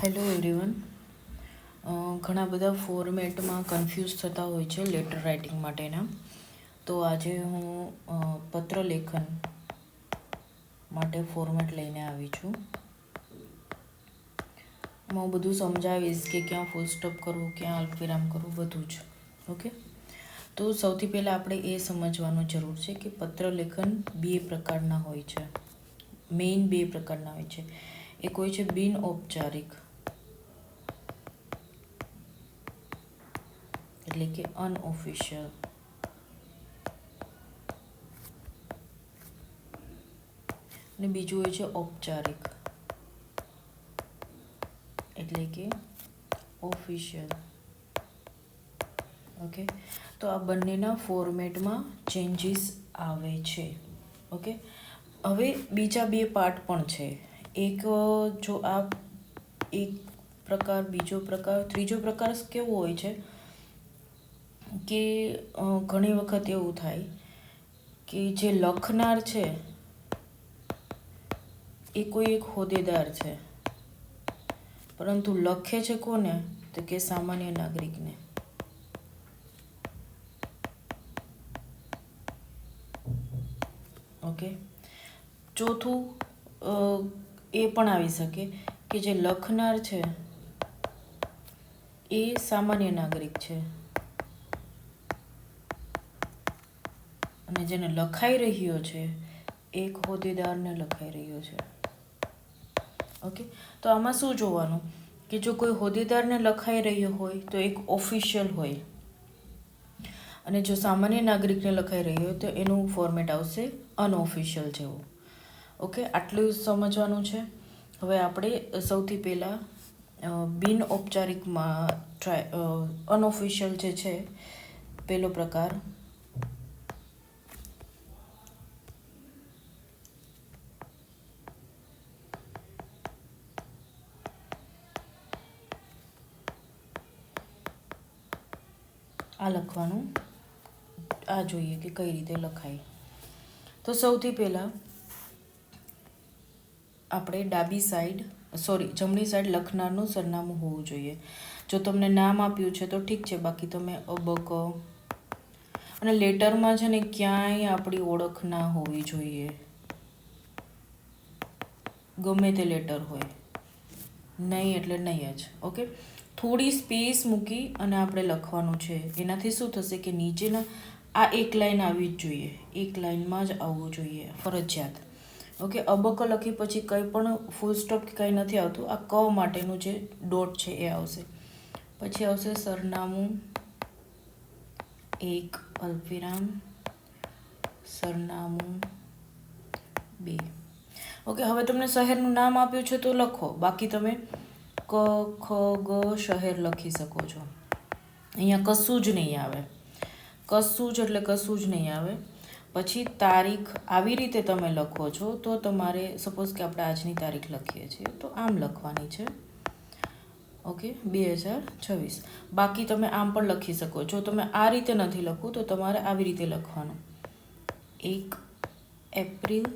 Hello everyone. ઘણા બધા ફોર્મેટમાં કન્ફ્યુઝ થતા હોય છે લેટર રાઇટિંગ માટેના. તો આજે હું પત્ર લેખન માટે ફોર્મેટ લઈને આવી છું. હું બધું સમજાવીશ કે ક્યાં ફૂલ સ્ટોપ કરવું, ક્યાં અલ્પવિરામ કરવું, બધું જ. ઓકે. તો સૌથી પહેલાં આપણે એ સમજવાનું જરૂર છે કે પત્ર લેખન બે પ્રકારના હોય છે. મેઇન બે પ્રકારના હોય છે. એક હોય છે બિન ઔપચારિક, એટલે કે અનઓફિશિયલ, અને બીજું હોય છે ઔપચારિક, એટલે કે ઓફિશિયલ. ઓકે. તો આ બંનેના ફોર્મેટમાં ચેન્જીસ આવે છે. ઓકે. હવે બીજા બે પાર્ટ પણ છે. એક જો આ એક પ્રકાર, બીજો પ્રકાર, ત્રીજો પ્રકાર કેવો હોય છે કે ઘણી વખત એવું થાય કે જે લખનાર છે એ કોઈ એક હોદ્દેદાર છે, પરંતુ લખે છે કોને? તો કે સામાન્ય નાગરિકને. ઓકે. ચોથું એ પણ આવી શકે કે જે લખનાર છે એ સામાન્ય નાગરિક છે અને જેને લખાઈ રહ્યો છે એક હોદ્દેદારને લખાઈ રહ્યો છે. ઓકે. તો આમાં શું જોવાનું કે જો કોઈ હોદ્દેદારને લખાઈ રહ્યો હોય તો એક ઓફિશિયલ હોય, અને જો સામાન્ય નાગરિકને લખાઈ રહ્યો હોય તો એનું ફોર્મેટ આવશે અનઓફિશિયલ જેવું. ઓકે. આટલું સમજવાનું છે. હવે આપણે સૌથી પહેલાં બિન ઔપચારિકમાં અનઓફિશિયલ જે છે પહેલો પ્રકાર, આ લખવાનું. આ જોઈએ કે કઈ રીતે લખાય. તો સૌથી પહેલાં આપણે જમણી સાઈડ લખનારનું સરનામું હોવું જોઈએ. જો તમને નામ આપ્યું છે તો ઠીક છે, બાકી તમે અબક, અને લેટરમાં છે ને ક્યાંય આપણી ઓળખ ના હોવી જોઈએ, ગમે તે લેટર હોય. નહીં એટલે નહીં જ. ઓકે. થોડી સ્પેસ મૂકી અને આપણે લખવાનું છે. એનાથી શું થશે કે નીચેના આ એક લાઈન આવવી જ જોઈએ, એક લાઈનમાં જ આવવું જોઈએ ફરજિયાત. ઓકે. અબક લખી પછી કંઈ પણ ફૂલ સ્ટોપ કે કંઈ નથી આવતું. આ ક માટેનું જે ડોટ છે એ આવશે. પછી આવશે સરનામું, એક અલ્પવિરામ, સરનામું 2. ઓકે. હવે તમને શહેરનું નામ આપ્યું છે તો લખો, બાકી તમે ક, ખ, ગ શહેર લખી શકો છો. અહીંયા કશું જ નહીં આવે. કશું જ એટલે કશું જ નહીં આવે. પછી તારીખ આવી રીતે તમે લખો છો તો તમારે, સપોઝ કે આપણે આજની તારીખ લખીએ છીએ તો આમ લખવાની છે. ઓકે. 2026. બાકી તમે આમ પણ લખી શકો. જો તમે આ રીતે નથી લખવું તો તમારે આવી રીતે લખવાનું, 1 એપ્રિલ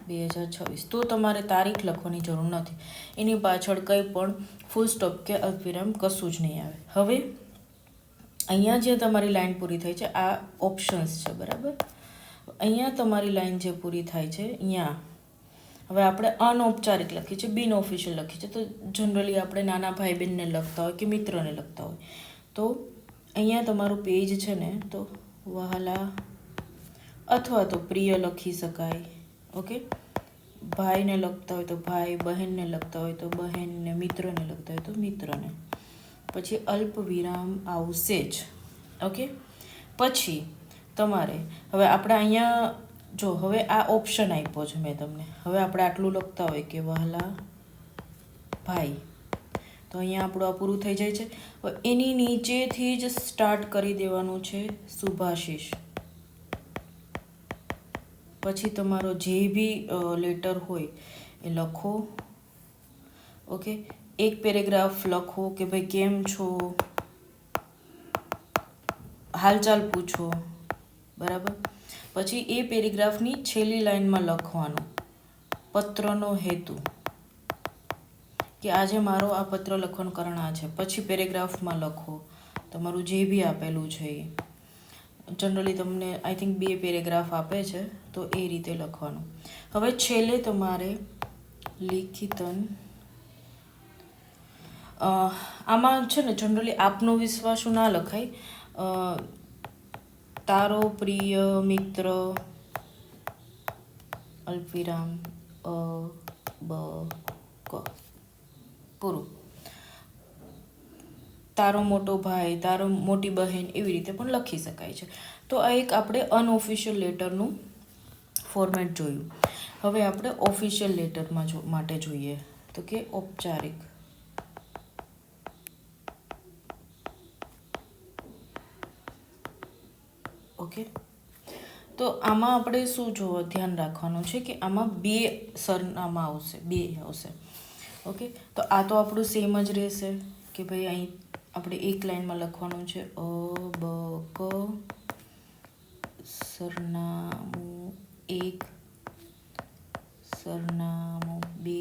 2026. તો તમારે તારીખ લખવાની જરૂર નથી. એની પાછળ કંઈ પણ ફૂલ સ્ટોપ કે અલ્પવિરામ કશું જ નહીં આવે. હવે અહીંયા જે તમારી લાઈન પૂરી થઈ છે આ ઓપ્શન્સ છે, બરાબર. અહીંયા તમારી લાઈન જે પૂરી થાય છે અહીંયા, હવે આપણે અનૌપચારિક લખીએ છીએ, બિન ઓફિશિયલ લખીએ છીએ. તો જનરલી આપણે નાના ભાઈ બહેનને લખતા હોય કે મિત્રને લખતા હોય. તો અહીંયા તમારું પેજ છે ને તો વહાલા અથવા તો પ્રિય લખી શકાય. ઓકે. ભાઈને લખતા હોય તો ભાઈ, બહેનને લખતા હોય તો બહેનને, મિત્રને લખતા હોય તો મિત્રને. પછી અલ્પ વિરામ આવશે જ. ઓકે. પછી તમારે હવે આપણે અહીંયા જો હવે આ ઓપ્શન આપ્યો છે મેં તમને. હવે આપણે આટલું લખતા હોય કે વહાલા ભાઈ, તો અહીંયા આપણું આ પૂરું થઈ જાય છે. હવે એની નીચેથી જ સ્ટાર્ટ કરી દેવાનું છે શુભાશીષ. પછી તમારો જે બી લેટર હોય એ લખો. ઓકે. એક પેરેગ્રાફ લખો કે ભાઈ કેમ છો, હાલચાલ પૂછો, બરાબર. પછી એ પેરેગ્રાફની છેલ્લી લાઈનમાં લખવાનું પત્રનો હેતુ. કે આજે મારો આ પત્ર લખવાનું કારણ આ છે. પછી પેરેગ્રાફમાં લખો તમારું જે બી આપેલું છે એ. જનરલી તમને આઈ થિંક 2 પેરેગ્રાફ આપે છે, તો એ રીતે લખવાનું. હવે છેલ્લે તમારે લિખિતન, આમાં છે ને જનરલી આપનો વિશ્વાસુ ના લખાય, તારો પ્રિય મિત્ર અલ્પવિરામ બ ક પૂરું. તારો મોટો ભાઈ, તારો મોટી બહેન, એવી રીતે પણ લખી શકાય છે. તો આ એક આપણે અનઓફિશિયલ લેટરનું ફોર્મેટ જોયું. હવે આપણે ઓફિશિયલ લેટરમાં માટે જોઈએ, તો કે ઔપચારિક. ઓકે, તો આમાં આપણે શું ધ્યાન રાખવાનું છે કે આમાં 2 સરનામા આવશે, 2 આવશે. ઓકે, તો આ તો આપણું સેમ જ રહેશે કે ભાઈ અહીં આપણે એક લાઈનમાં લખવાનું છે અ બ ક, સરનામું 1, સરનામું 2,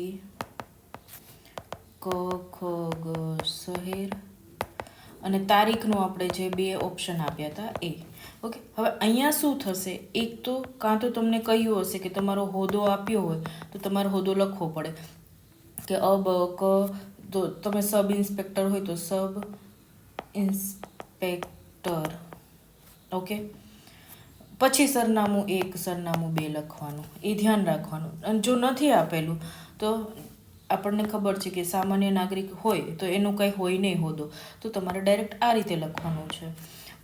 ક ખ ગ શહેર, અને તારીખનું આપણે જે 2 ઓપ્શન આપ્યા હતા એ. ઓકે, હવે અહીંયા શું થશે, એક તો કાં તો તમને કહ્યું હશે કે તમારો હોદ્દો આપ્યો હોય તો તમારે હોદ્દો લખવો પડે કે અ બ ક, તો તમે સબ ઇન્સ્પેક્ટર હોય તો સબ ઇન્સ્પેક્ટર. ઓકે, પછી સરનામું 1, સરનામું 2 લખવાનું, એ ધ્યાન રાખવાનું. અને જો નથી આપેલું તો આપણને ખબર છે કે સામાન્ય નાગરિક હોય તો એનું કંઈ હોય નહીં હોદ્દો, તો તમારે ડાયરેક્ટ આ રીતે લખવાનું છે.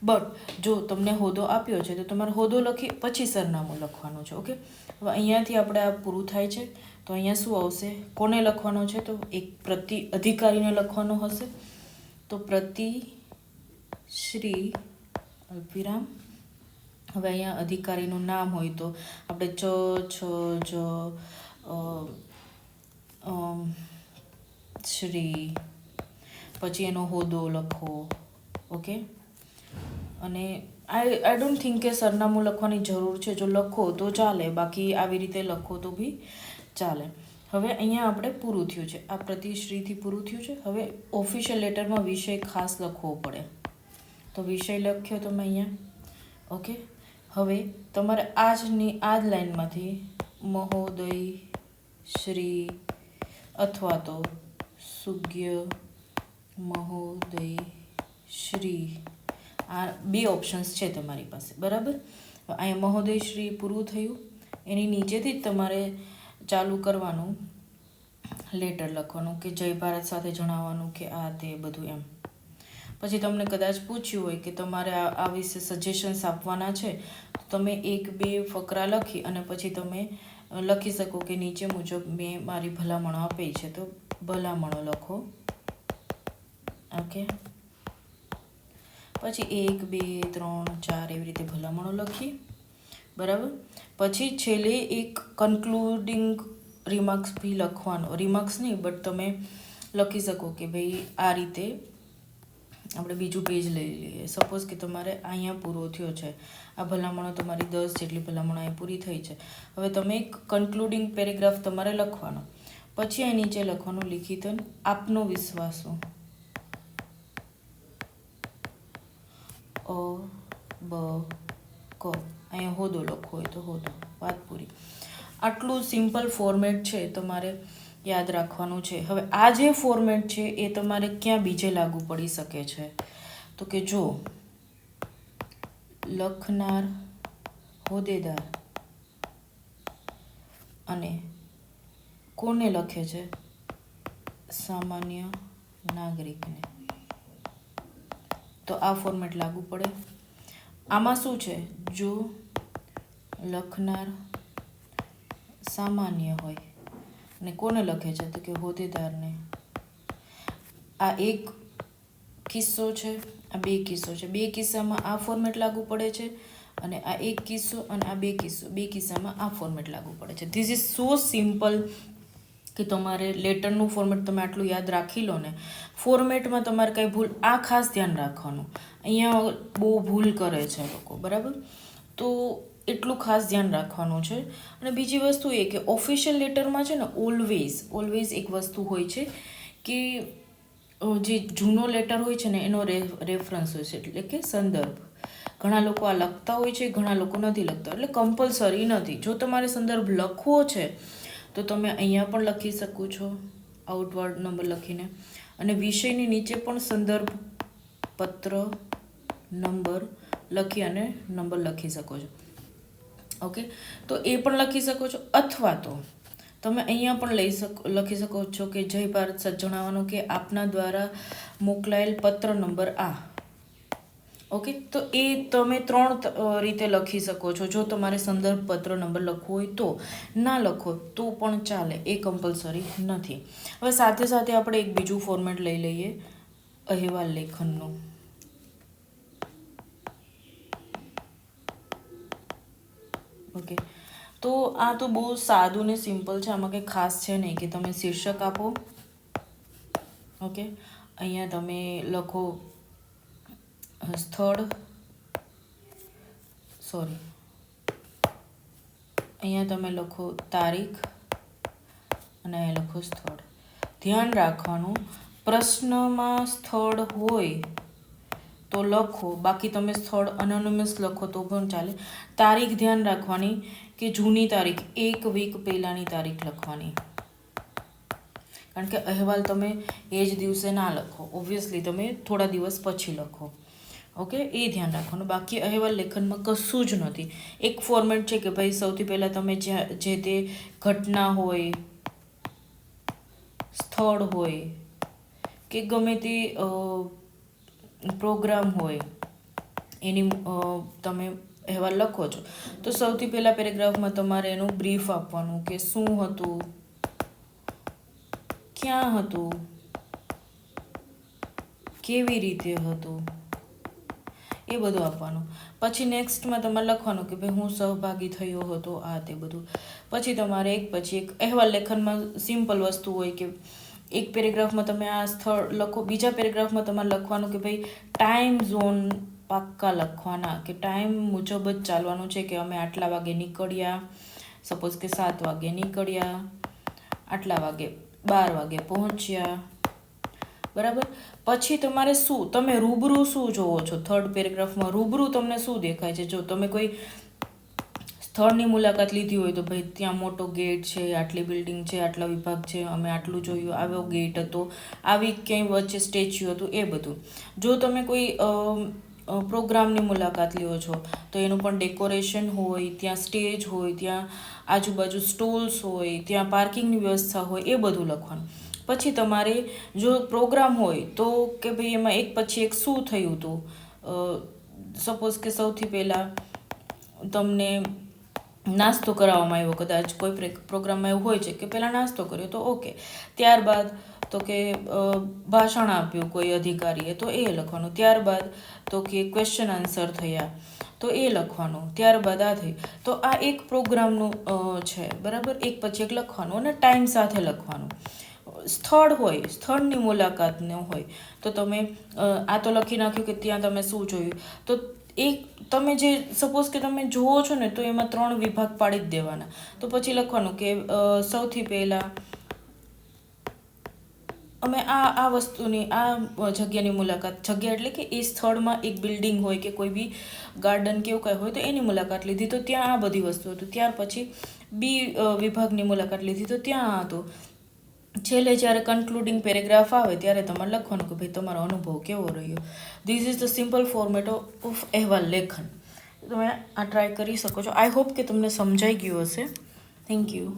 બટ જો તમને હોદ્દો આપ્યો છે તો તમારે હોદ્દો લખી પછી સરનામું લખવાનું છે. ઓકે, હવે અહીંયાથી આપણે આ પૂરું થાય છે. તો અહીંયા શું આવશે, કોને લખવાનો છે, તો એક પ્રતિ અધિકારીને લખવાનો હશે. તો પ્રતિ શ્રી અલ્પવિરામ. હવે અહીંયા અધિકારીનું નામ હોય તો આપણે ચ છ જ શ્રી, પછી એનો હોદ્દો લખો. ઓકે, અને આઈ ડોન્ટ થિંક કે સરનામું લખવાની જરૂર છે. જો લખો તો ચાલે, બાકી આવી રીતે લખો તો બી ચાલે. હવે અહીંયા આપણે પૂરું થયું છે, આ પ્રતિશ્રીથી પૂરું થયું છે. હવે ઓફિશિયલ લેટરમાં વિષય ખાસ લખવો પડે, તો વિષય લખ્યો તમે અહીંયા. ઓકે, હવે તમારે આ જ લાઈનમાંથી મહોદય શ્રી અથવા તો સુજ્ઞ મહોદય શ્રી, આ 2 ઓપ્શન્સ છે તમારી પાસે, બરાબર. અહીંયા મહોદય શ્રી પૂરું થયું, એની નીચેથી જ તમારે ચાલુ કરવાનું લેટર લખવાનું કે જય ભારત સાથે જણાવવાનું કે આ તે બધું એમ. પછી તમને કદાચ પૂછ્યું હોય કે તમારે આ વિશે સજેશન્સ આપવાના છે, તો તમે 1-2 ફકરા લખી અને પછી તમે લખી શકો કે નીચે મુજબ મેં મારી ભલામણો આપી છે, તો ભલામણો લખો. ઓકે, પછી 1, 2, 3, 4 એવી રીતે ભલામણો લખી, બરાબર. પછી છેલ્લે એક કન્ક્લુડિંગ રિમાર્ક્સ બી લખવાનો, રિમાર્ક્સ નહીં બટ તમે લખી શકો કે ભાઈ આ રીતે આપણે બીજું પેજ લઈ લઈએ. સપોઝ કે તમારે અહીંયા પૂરો થયો છે, આ ભલામણો તમારી 10 જેટલી ભલામણો અહીં પૂરી થઈ છે. હવે તમે એક કન્ક્લુડિંગ પેરેગ્રાફ તમારે લખવાનો, પછી અહીં નીચે લખવાનું લિખિતન આપનો વિશ્વાસો અ બ ક, અહીંયા હોદ્દો લખવો હોય તો હોદ્દો, વાત પૂરી. આટલું સિમ્પલ ફોર્મેટ છે, તમારે યાદ રાખવાનું છે. હવે આ જે ફોર્મેટ છે એ તમારે ક્યાં બીજે લાગુ પડી શકે છે, તો કે જો લખનાર હોદ્દેદાર અને કોને લખે છે, સામાન્ય નાગરિકને, તો આ ફોર્મેટ લાગુ પડે. આમાં શું છે, જો લખનાર સામાન્ય હોય અને કોને લખે છે, તો કે હોદ્દેદારને. આ એક કિસ્સો છે, આ 2 કિસ્સો છે. 2 કિસ્સામાં આ ફોર્મેટ લાગુ પડે છે, અને આ એક કિસ્સો અને આ 2 કિસ્સામાં આ ફોર્મેટ લાગુ પડે છે. ધીસ ઇઝ સો સિમ્પલ કે તમારે લેટરનું ફોર્મેટ તમે આટલું યાદ રાખી લો ને. ફોર્મેટમાં તમારે કંઈ ભૂલ, આ ખાસ ધ્યાન રાખવાનું, અહીંયા બહુ ભૂલ કરે છે લોકો, બરાબર. તો એટલું ખાસ ધ્યાન રાખવાનું છે. અને બીજી વસ્તુ એ કે ઓફિશિયલ લેટરમાં છે ને ઓલવેઝ એક વસ્તુ હોય છે કે જે જૂનો લેટર હોય છે ને એનો રેફરન્સ હોય છે, એટલે કે સંદર્ભ. ઘણા લોકો આ લખતા હોય છે, ઘણા લોકો નથી લખતા, એટલે કમ્પલસરી નથી. જો તમારે સંદર્ભ લખવો છે તો તમે અહીંયા પણ લખી શકો છો આઉટવર્ડ નંબર લખીને, અને વિષયની નીચે પણ સંદર્ભ પત્ર નંબર લખી અને નંબર લખી શકો છો. ઓકે, તો એ પણ લખી શકો છો, અથવા તો તમે અહીંયા પણ લખી શકો છો કે જય ભારત સર જણાવવાનું કે આપના દ્વારા મોકલાયેલ પત્ર નંબર આ. ઓકે, તો એ તમે 3 રીતે લખી શકો છો. જો તમારે સંદર્ભ પત્ર નંબર લખવો હોય તો, ના લખો તો પણ ચાલે, એ કમ્પલસરી નથી. હવે સાથે સાથે આપણે એક બીજું ફોર્મેટ લઈ લઈએ અહેવાલ લેખનનું. ઓકે, તો આ તો બહુ સાદું ને સિમ્પલ છે. આમાં કંઈ ખાસ છે નહીં કે તમે શીર્ષક આપો. ઓકે, અહીંયા તમે લખો સ્થળ, અહીંયા તમે લખો તારીખ અને અહીંયા લખો સ્થળ. ધ્યાન રાખવાનું, પ્રશ્નમાં સ્થળ હોય તો લખો, બાકી તમે સ્થળ અનોનિમસ લખો તો પણ ચાલે. તારીખ ધ્યાન રાખવાની કે જૂની તારીખ, 1 વીક પહેલાંની તારીખ લખવાની, કારણ કે અહેવાલ તમે એ જ દિવસે ના લખો, ઓબ્વિયસલી તમે થોડા દિવસ પછી લખો. ઓકે, એ ધ્યાન રાખવાનું. બાકી અહેવાલ લેખનમાં કશું જ નથી. એક ફોર્મેટ છે કે ભાઈ સૌથી પહેલાં તમે જે તે ઘટના હોય, સ્થળ હોય કે ગમે તે પ્રોગ્રામ હોય એની તમે અહેવાલ લખો છો, તો સૌથી પહેલાં પેરેગ્રાફમાં તમારે એનું બ્રીફ આપવાનું કે શું હતું, ક્યાં હતું, કેવી રીતે હતું, એ બધું આપવાનું. પછી નેક્સ્ટમાં તમારે લખવાનું કે ભાઈ હું સહભાગી થયો હતો, આ તે બધું. પછી તમારે એક પછી એક અહેવાલ લેખનમાં સિમ્પલ વસ્તુ હોય કે એક પેરેગ્રાફમાં તમે આ સ્થળ લખો, બીજા પેરેગ્રાફમાં તમારે લખવાનું કે ભાઈ ટાઈમ ઝોન પાક્કા લખવાના, કે ટાઈમ મુજબ જ ચાલવાનું છે, કે અમે આટલા વાગે નીકળ્યા, સપોઝ કે 7 વાગે નીકળ્યા, આટલા વાગે 12 વાગે પહોંચ્યા, બરાબર. પછી તમારે શું, તમે રૂબરૂ શું જોવો છો, થર્ડ પેરેગ્રાફમાં રૂબરૂ તમને શું દેખાય છે. જો તમે કોઈ સ્થળની મુલાકાત લીધી હોય તો ભાઈ ત્યાં મોટો ગેટ છે, આટલી બિલ્ડિંગ છે, આટલા વિભાગ છે, અમે આટલું જોયું, આવ્યો ગેટ હતો, આવી ક્યાંય વચ્ચે સ્ટેચ્યુ હતું, એ બધું. જો તમે કોઈ પ્રોગ્રામની મુલાકાત લ્યો છો તો એનું પણ ડેકોરેશન હોય, ત્યાં સ્ટેજ હોય, ત્યાં આજુબાજુ સ્ટોલ્સ હોય, ત્યાં પાર્કિંગની વ્યવસ્થા હોય, એ બધું લખવાનું. પછી તમારે જો પ્રોગ્રામ હોય તો કે ભાઈ એમાં એક પછી એક શું થયું હતું. સપોઝ કે સૌથી પહેલાં તમને નાસ્તો કરાવવામાં આવ્યો, કદાચ કોઈ પ્રોગ્રામમાં એવું હોય છે કે પહેલાં નાસ્તો કર્યો તો ઓકે, ત્યારબાદ તો કે ભાષણ આપ્યું કોઈ અધિકારીએ તો એ લખવાનું, ત્યારબાદ તો કે ક્વેશ્ચન આન્સર થયા તો એ લખવાનું, ત્યારબાદ આ થઈ. તો આ એક પ્રોગ્રામનું છે, બરાબર. એક પછી એક લખવાનું અને ટાઈમ સાથે લખવાનું. સ્થળ હોય, સ્થળની મુલાકાતને હોય તો તમે આ તો લખી નાખ્યું કે ત્યાં તમે શું જોયું. તો એક તમે જે સપોઝ કે તમે જુઓ છો ને તો એમાં 3 વિભાગ પાડી જ દેવાના. તો પછી લખવાનું કે સૌથી પહેલાં અમે આ વસ્તુની આ જગ્યાની મુલાકાત, જગ્યા એટલે કે એ સ્થળમાં એક બિલ્ડિંગ હોય કે કોઈ બી ગાર્ડન કે એવું કંઈ હોય તો એની મુલાકાત લીધી તો ત્યાં આ બધી વસ્તુ હતું. ત્યાર પછી બી વિભાગની મુલાકાત લીધી તો ત્યાં હતું. છેલ્લે જ્યારે કન્ક્લુડિંગ પેરેગ્રાફ આવે ત્યારે તમારે લખવાનું કે ભાઈ તમારો અનુભવ કેવો રહ્યો. This is the simple format of અહેવાલ લેખન. તમે આ ટ્રાય કરી શકો છો. આઈ હોપ કે તમને સમજાઈ ગયું હશે. Thank you.